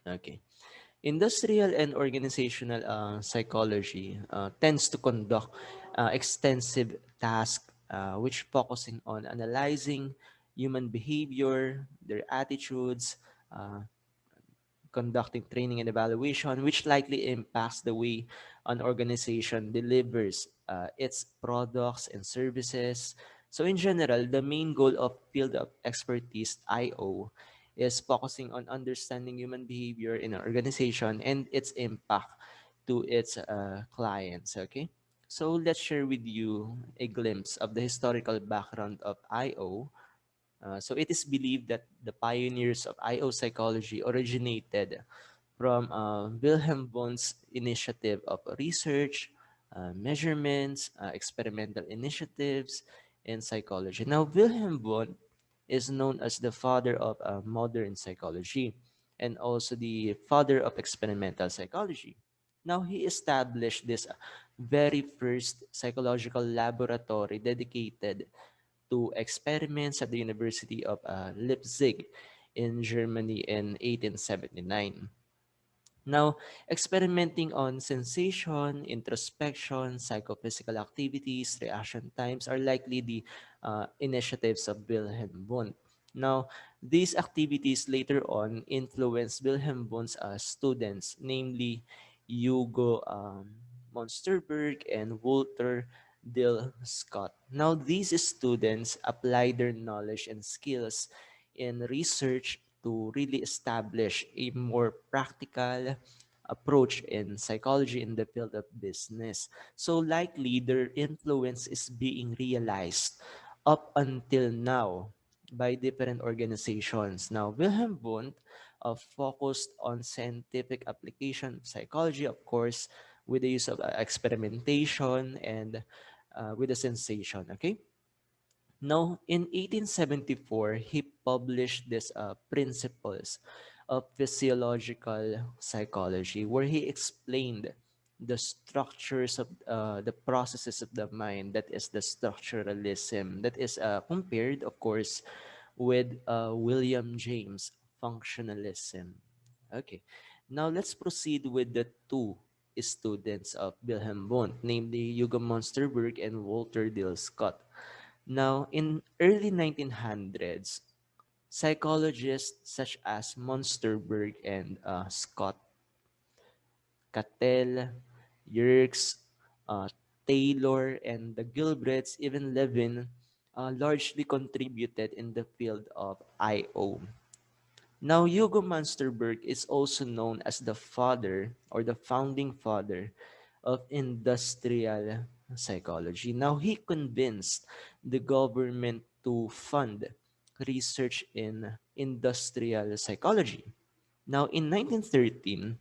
Okay. Industrial and organizational psychology tends to conduct extensive tasks which focusing on analyzing human behavior, their attitudes, uh, conducting training and evaluation, which likely impacts the way an organization delivers its products and services. So, in general, the main goal of field of expertise (IO) is focusing on understanding human behavior in an organization and its impact to its clients. Okay, so let's share with you a glimpse of the historical background of IO. So it is believed that the pioneers of IO psychology originated from Wilhelm Wundt's initiative of research, measurements, experimental initiatives in psychology. Now, Wilhelm Wundt is known as the father of modern psychology and also the father of experimental psychology. Now, he established this very first psychological laboratory dedicated to experiments at the University of Leipzig in Germany in 1879. Now, experimenting on sensation, introspection, psychophysical activities, reaction times are likely the initiatives of Wilhelm Wundt. Now, these activities later on influenced Wilhelm Wundt's students, namely Hugo Monsterberg and Walter Dill Scott. Now, these students apply their knowledge and skills in research to really establish a more practical approach in psychology in the field of business. So likely their influence is being realized up until now by different organizations. Now, Wilhelm Wundt focused on scientific application of psychology, of course, with the use of experimentation and with the sensation. Okay. Now, in 1874, he published these principles of physiological psychology, where he explained the structures of the processes of the mind, that is the structuralism, that is compared, of course, with William James functionalism. Okay, now let's proceed with the two students of Wilhelm Wundt, namely Hugo Monsterberg and Walter Dill Scott. Now, in early 1900s, psychologists such as Monsterberg and Scott, Cattell, Yerkes, uh, Taylor, and the Gilbreths, even Lewin, largely contributed in the field of IO. Now, Hugo Monsterberg is also known as the father or the founding father of industrial psychology. Now, he convinced the government to fund research in industrial psychology. Now, in 1913,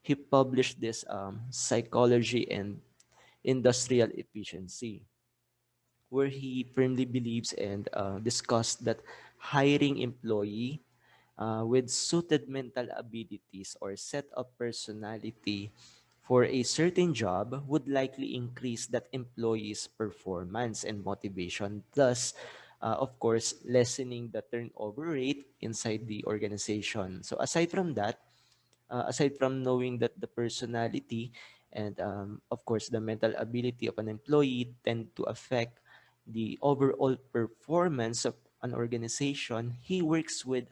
he published this Psychology and Industrial Efficiency, where he firmly believes and discussed that hiring employee with suited mental abilities or set of personality for a certain job would likely increase that employee's performance and motivation, thus, of course, lessening the turnover rate inside the organization. So aside from that, aside from knowing that the personality and of course the mental ability of an employee tend to affect the overall performance of an organization, he works with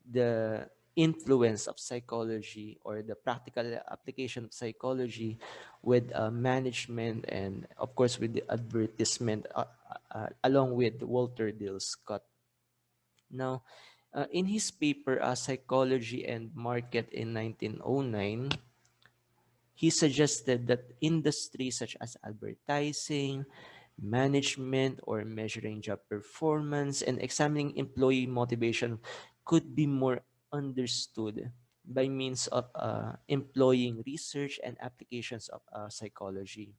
the influence of psychology or the practical application of psychology with management and of course with the advertisement along with Walter Dill Scott. Now, in his paper Psychology and Market in 1909, he suggested that industries such as advertising, management, or measuring job performance and examining employee motivation could be more understood by means of employing research and applications of psychology.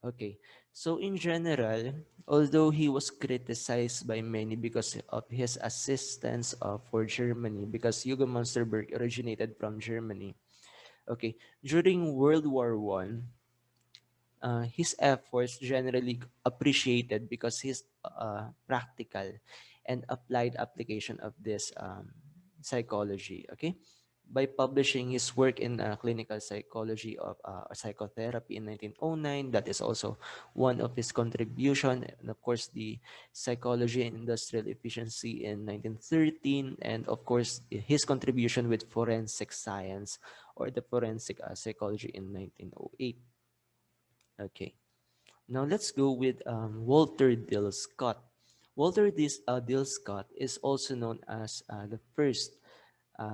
Okay, so in general, although he was criticized by many because of his assistance for Germany, because Hugo Monsterberg originated from Germany. Okay, during World War One, his efforts generally appreciated because his practical and applied application of this psychology. Okay, by publishing his work in clinical psychology of psychotherapy in 1909. That is also one of his contribution, and of course the psychology and industrial efficiency in 1913, and of course his contribution with forensic science or the forensic psychology in 1908. Okay. Now let's go with Walter Dill Scott. Dill Scott is also known as the first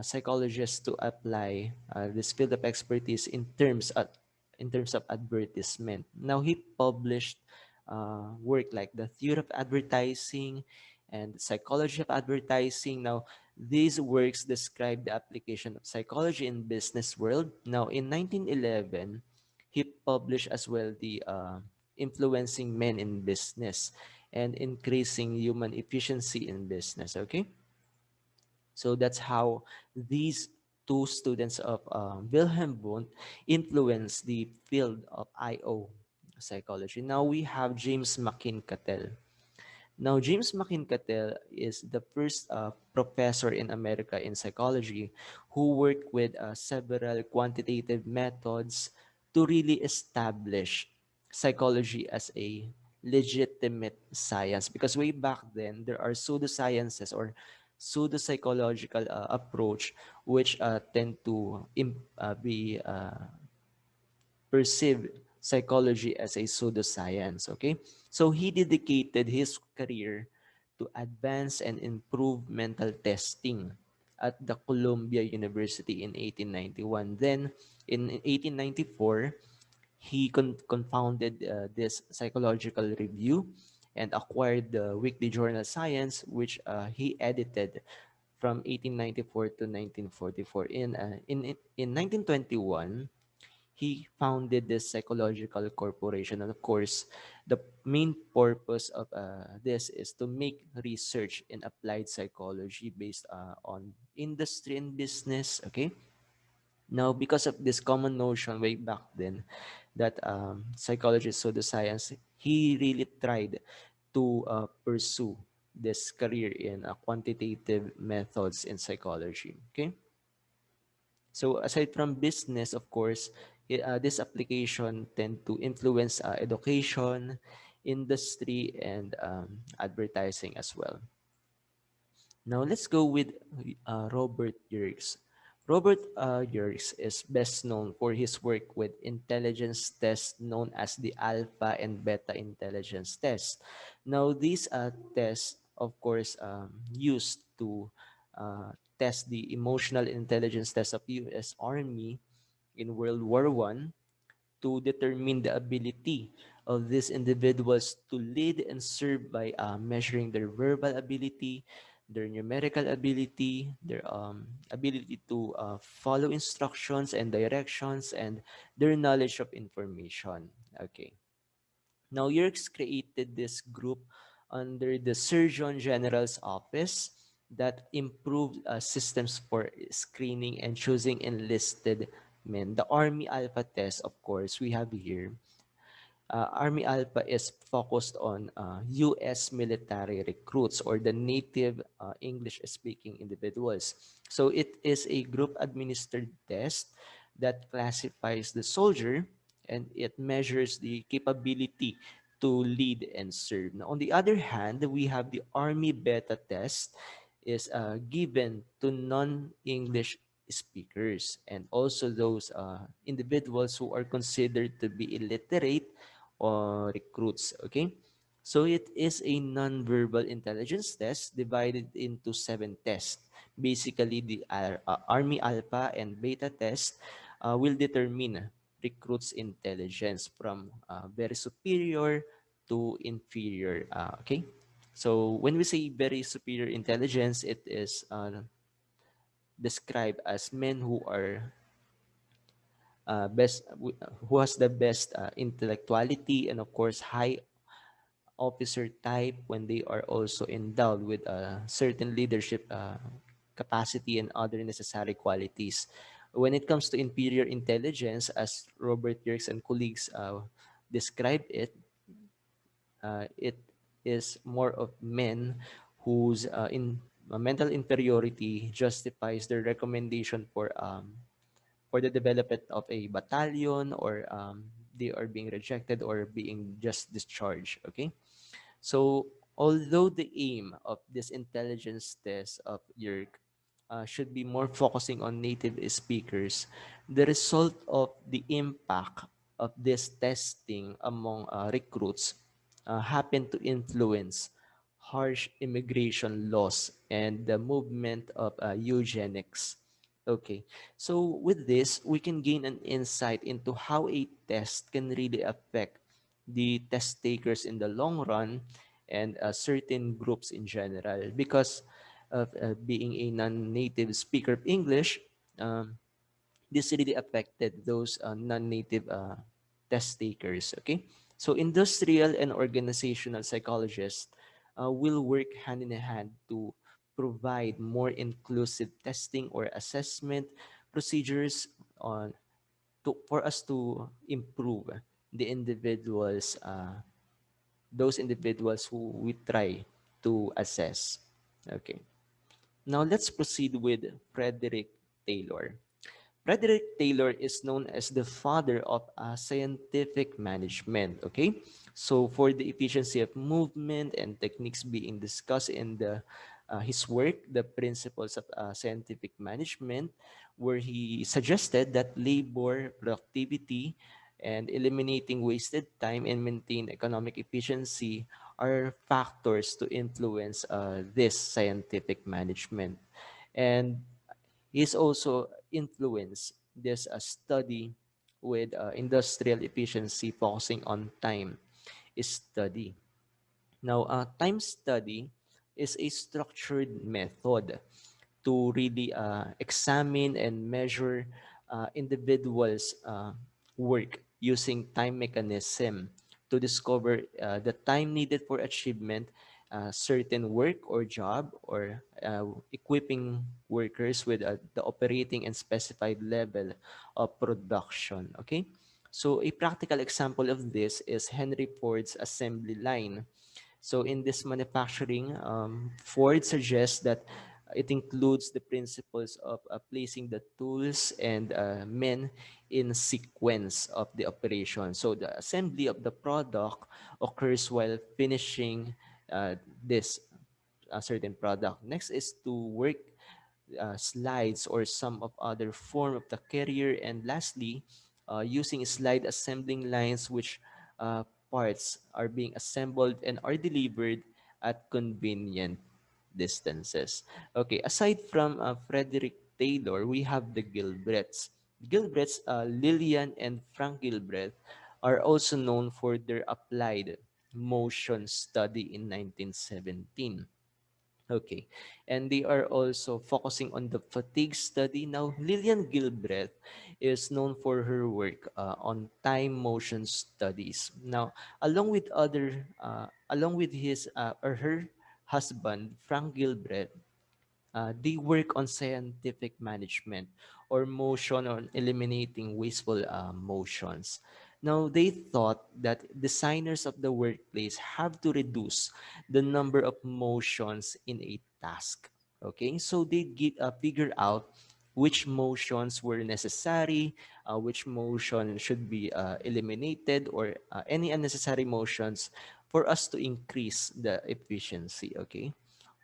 psychologist to apply this field of expertise in terms of advertisement. Now he published work like the theory of advertising and psychology of advertising. Now these works describe the application of psychology in business world. Now in 1911, he published as well the influencing men in business and increasing human efficiency in business. Okay, so that's how these two students of Wilhelm Wundt influenced the field of IO psychology. Now we have James McKeen Cattell. Now, James McKeen Cattell is the first professor in America in psychology who worked with several quantitative methods to really establish psychology as a legitimate science. Because way back then, there are pseudosciences or pseudo-psychological approach which tend to be perceive psychology as a pseudoscience. Okay, so he dedicated his career to advance and improve mental testing at the Columbia University in 1891. Then in 1894, he confounded this psychological review and acquired the weekly journal Science, which he edited from 1894 to 1944. In 1921, he founded this psychological corporation. And of course, the main purpose of this is to make research in applied psychology based on industry and business. Okay. Now, because of this common notion way back then that psychology is pseudoscience, he really tried to pursue this career in quantitative methods in psychology. Okay. So aside from business, of course, this application tend to influence education, industry, and advertising as well. Now let's go with Robert Yerkes. Robert Yerkes is best known for his work with intelligence tests known as the alpha and beta intelligence test. Now these tests, of course, used to test the emotional intelligence test of U.S. Army in World War One to determine the ability of these individuals to lead and serve by measuring their verbal ability, their numerical ability, their ability to follow instructions and directions, and their knowledge of information. Okay. Now, Yerkes created this group under the Surgeon General's office that improved systems for screening and choosing enlisted men. The Army Alpha test, of course, we have here. Army Alpha is focused on U.S. military recruits or the native English-speaking individuals. So it is a group-administered test that classifies the soldier and it measures the capability to lead and serve. Now, on the other hand, we have the Army Beta test is given to non-English speakers and also those individuals who are considered to be illiterate or recruits. Okay, so it is a non-verbal intelligence test divided into 7 tests. Basically, the Army Alpha and Beta test will determine recruits' intelligence from very superior to inferior. Okay, so when we say very superior intelligence, it is described as men who are who has the best intellectuality and of course high officer type when they are also endowed with a certain leadership capacity and other necessary qualities. When it comes to inferior intelligence, as Robert Yerkes and colleagues describe it, it is more of men whose mental inferiority justifies their recommendation for the development of a battalion, or they are being rejected or being just discharged. Okay, so although the aim of this intelligence test of Yerk should be more focusing on native speakers, the result of the impact of this testing among recruits happened to influence harsh immigration laws and the movement of eugenics. Okay, so with this, we can gain an insight into how a test can really affect the test takers in the long run, and certain groups in general, because of being a non-native speaker of English. This really affected those non-native test takers. Okay, so industrial and organizational psychologists will work hand in hand to provide more inclusive testing or assessment procedures on for us to improve the individuals, those individuals who we try to assess. Okay. Now let's proceed with Frederick Taylor. Frederick Taylor is known as the father of scientific management. Okay, so for the efficiency of movement and techniques being discussed in the his work, the principles of scientific management, where he suggested that labor, productivity, and eliminating wasted time and maintain economic efficiency are factors to influence this scientific management. And he's also influenced this study with industrial efficiency focusing on time study. Now, time study is a structured method to really examine and measure individuals' work using time mechanism to discover the time needed for achievement certain work or job, or equipping workers with the operating and specified level of production. Okay, so a practical example of this is Henry Ford's assembly line. So in this manufacturing, Ford suggests that it includes the principles of placing the tools and men in sequence of the operation. So the assembly of the product occurs while finishing this certain product. Next is to work slides or some of other form of the carrier, and lastly, using slide assembling lines, which parts are being assembled and are delivered at convenient distances. Okay, aside from Frederick Taylor, we have the Gilbreths. Gilbreths, Lillian and Frank Gilbreth, are also known for their applied motion study in 1917. Okay. And they are also focusing on the fatigue study. Now, Lillian Gilbreth is known for her work on time motion studies. Now, along with his or her husband, Frank Gilbreth, they work on scientific management or motion on eliminating wasteful motions. Now, they thought that designers of the workplace have to reduce the number of motions in a task. Okay, so they figure out which motions were necessary, which motion should be eliminated, or any unnecessary motions for us to increase the efficiency. Okay,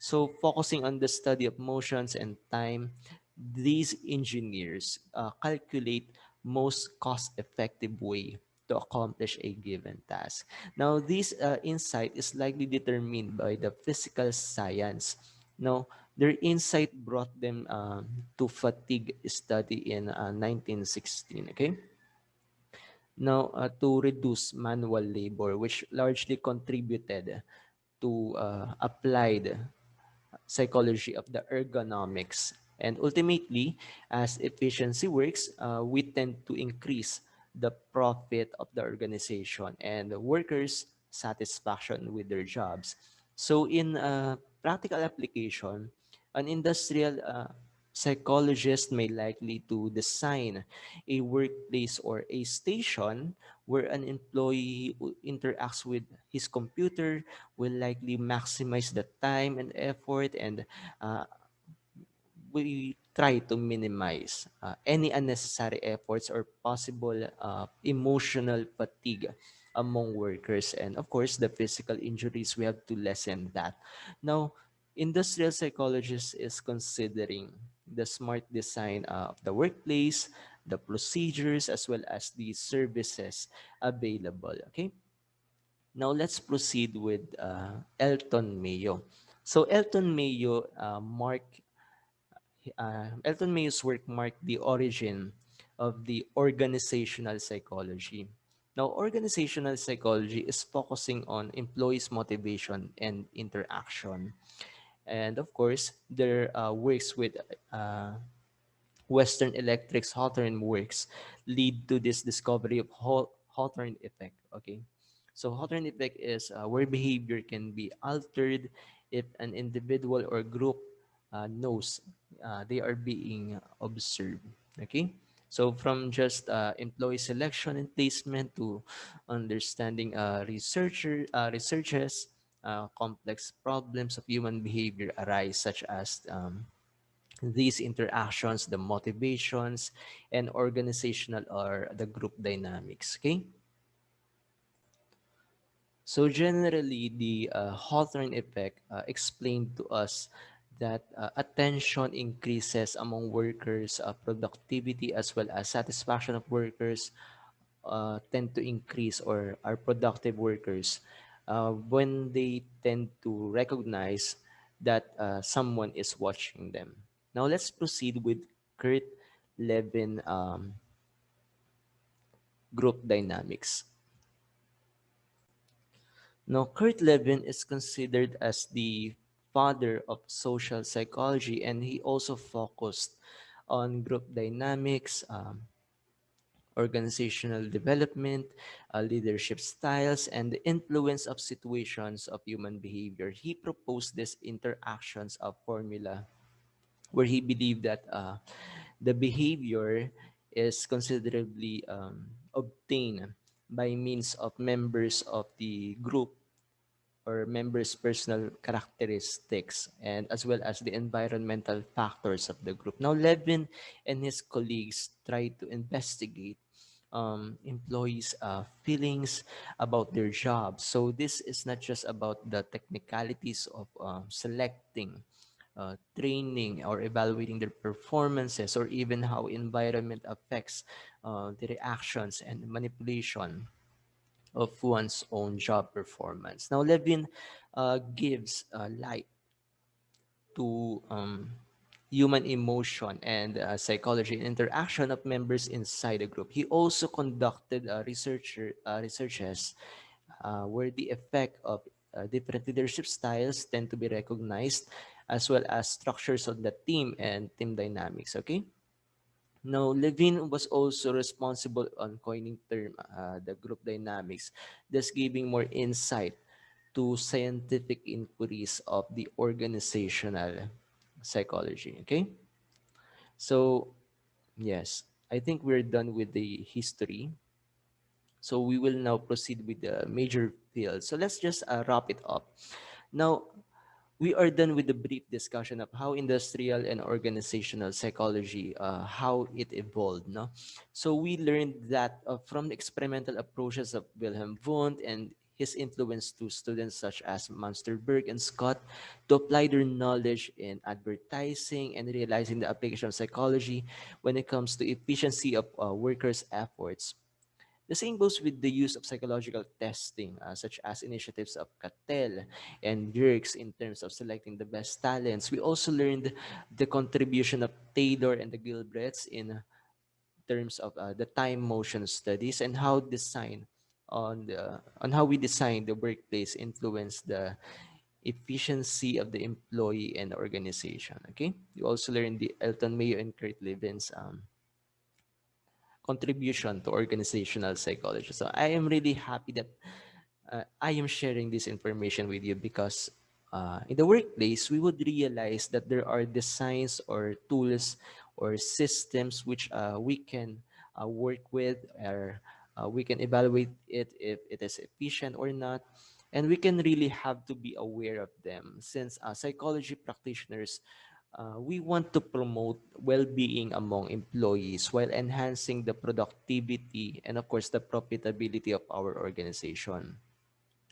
so focusing on the study of motions and time, these engineers calculate most cost-effective way to accomplish a given task. Now, this insight is likely determined by the physical science. Now, their insight brought them to fatigue study in 1916. Okay. Now, to reduce manual labor, which largely contributed to applied psychology of the ergonomics. And ultimately, as efficiency works, we tend to increase the profit of the organization and the workers' satisfaction with their jobs. So, in practical application, an industrial Psychologists may likely to design a workplace or a station where an employee who interacts with his computer will likely maximize the time and effort, and uh, we try to minimize any unnecessary efforts or possible emotional fatigue among workers, and of course the physical injuries. We have to lessen that. Now, industrial psychologists is considering the smart design of the workplace, the procedures, as well as the services available. Okay, now let's proceed with Elton Mayo. So Elton Mayo Elton May's work marked the origin of the organizational psychology. Now, organizational psychology is focusing on employees' motivation and interaction. And of course, there works with uh, Western Electric's Hawthorne works lead to this discovery of Hawthorne effect. Okay, so Hawthorne effect is where behavior can be altered if an individual or group knows they are being observed. Okay, so from just employee selection and placement to understanding researches, complex problems of human behavior arise, such as these interactions, the motivations, and organizational or the group dynamics. Okay, so generally, the Hawthorne effect explained to us that attention increases among workers, productivity as well as satisfaction of workers tend to increase, or are productive workers when they tend to recognize that someone is watching them. Now let's proceed with Kurt Levin group dynamics. Now, Kurt Lewin is considered as the father of social psychology, and he also focused on group dynamics, organizational development, leadership styles, and the influence of situations of human behavior. He proposed this interactions of formula where he believed that the behavior is considerably obtained by means of members of the group or members' personal characteristics, and as well as the environmental factors of the group. Now, Levin and his colleagues tried to investigate employees' feelings about their jobs. So this is not just about the technicalities of selecting, training, or evaluating their performances, or even how environment affects the reactions and manipulation of one's own job performance. Now, Levin gives light to human emotion and psychology and interaction of members inside a group. He also conducted researches where the effect of different leadership styles tend to be recognized, as well as structures of the team and team dynamics. Okay. Now, Levine was also responsible on coining term the group dynamics, thus giving more insight to scientific inquiries of the organizational psychology. Okay, so yes, I think we're done with the history. So we will now proceed with the major fields. So let's just wrap it up. Now, we are done with the brief discussion of how industrial and organizational psychology, how it evolved. No, so we learned that from the experimental approaches of Wilhelm Wundt and his influence to students such as Munsterberg and Scott to apply their knowledge in advertising and realizing the application of psychology when it comes to efficiency of workers' efforts. The same goes with the use of psychological testing, such as initiatives of Cattell and Yerkes in terms of selecting the best talents. We also learned the contribution of Taylor and the Gilbreths in terms of the time motion studies, and how design on how we design the workplace influence the efficiency of the employee and the organization. Okay, you also learned the Elton Mayo and Kurt Levin's contribution to organizational psychology. So I am really happy that I am sharing this information with you, because in the workplace, we would realize that there are designs or tools or systems which we can work with, or we can evaluate it if it is efficient or not. And we can really have to be aware of them, since psychology practitioners, we want to promote well-being among employees while enhancing the productivity and, of course, the profitability of our organization.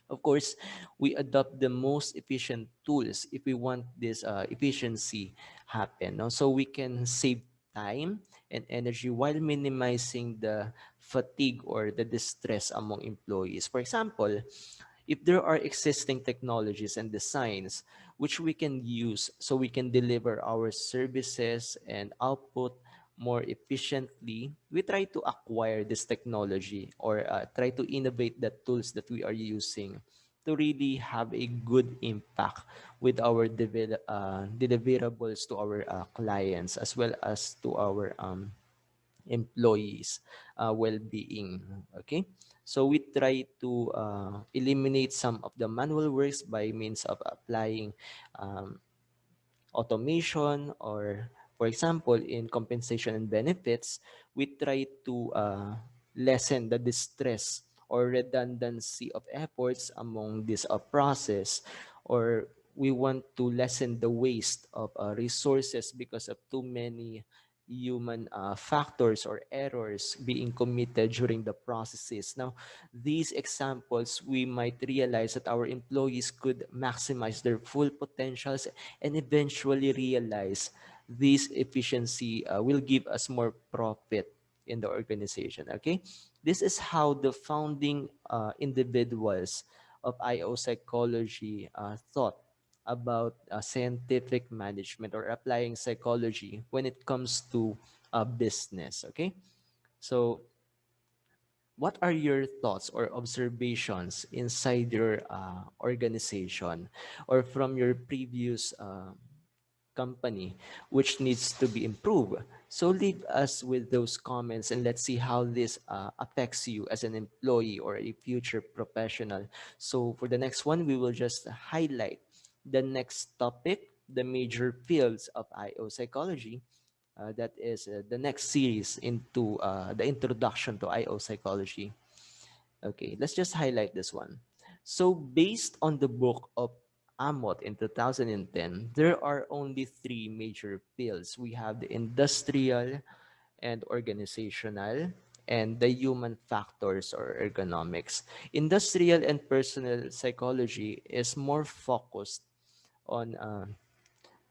Of course, we adopt the most efficient tools if we want this efficiency happen. No? So we can save time and energy while minimizing the fatigue or the distress among employees. For example, if there are existing technologies and designs which we can use so we can deliver our services and output more efficiently, we try to acquire this technology, or try to innovate the tools that we are using to really have a good impact with our deliverables to our clients, as well as to our employees well-being. Okay, so we try to eliminate some of the manual works by means of applying um, automation, or for example in compensation and benefits, we try to lessen the distress or redundancy of efforts among this process, or we want to lessen the waste of resources because of too many human factors or errors being committed during the processes. Now, these examples, we might realize that our employees could maximize their full potentials and eventually realize this efficiency will give us more profit in the organization. Okay, this is how the founding individuals of IO psychology thought about scientific management or applying psychology when it comes to business. Okay, so what are your thoughts or observations inside your organization or from your previous company which needs to be improved? So leave us with those comments and let's see how this affects you as an employee or a future professional. So for the next one, we will just highlight the next topic, the major fields of IO psychology. That is the next series into the introduction to IO psychology. Okay, let's just highlight this one. So based on the book of Amot in 2010, there are only three major fields. We have the industrial and organizational and the human factors or ergonomics. Industrial and personal psychology is more focused on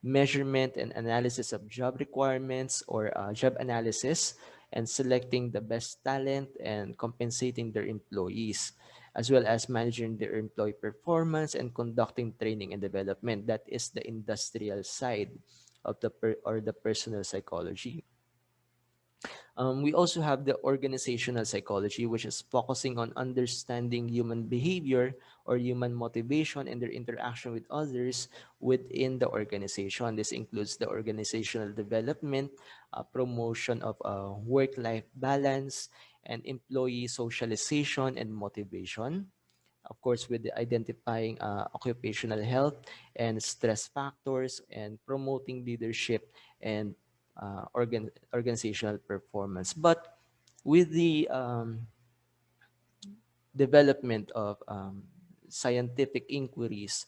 measurement and analysis of job requirements or job analysis, and selecting the best talent and compensating their employees, as well as managing their employee performance and conducting training and development. That is the industrial side of the personal psychology. We also have the organizational psychology, which is focusing on understanding human behavior or human motivation and their interaction with others within the organization. This includes the organizational development, promotion of work-life balance, and employee socialization and motivation. Of course, with the identifying occupational health and stress factors, and promoting leadership and organizational performance. But with the development of scientific inquiries,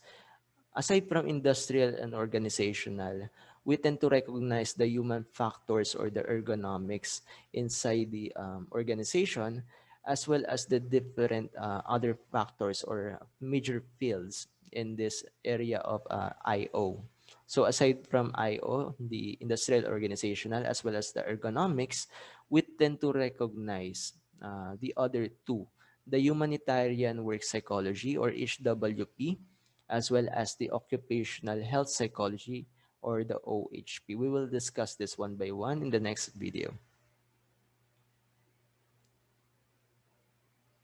aside from industrial and organizational, we tend to recognize the human factors or the ergonomics inside the organization, as well as the different other factors or major fields in this area of IO. So aside from IO, the industrial organizational, as well as the ergonomics, we tend to recognize the other two, the humanitarian work psychology or HWP, as well as the occupational health psychology or the OHP. We will discuss this one by one in the next video.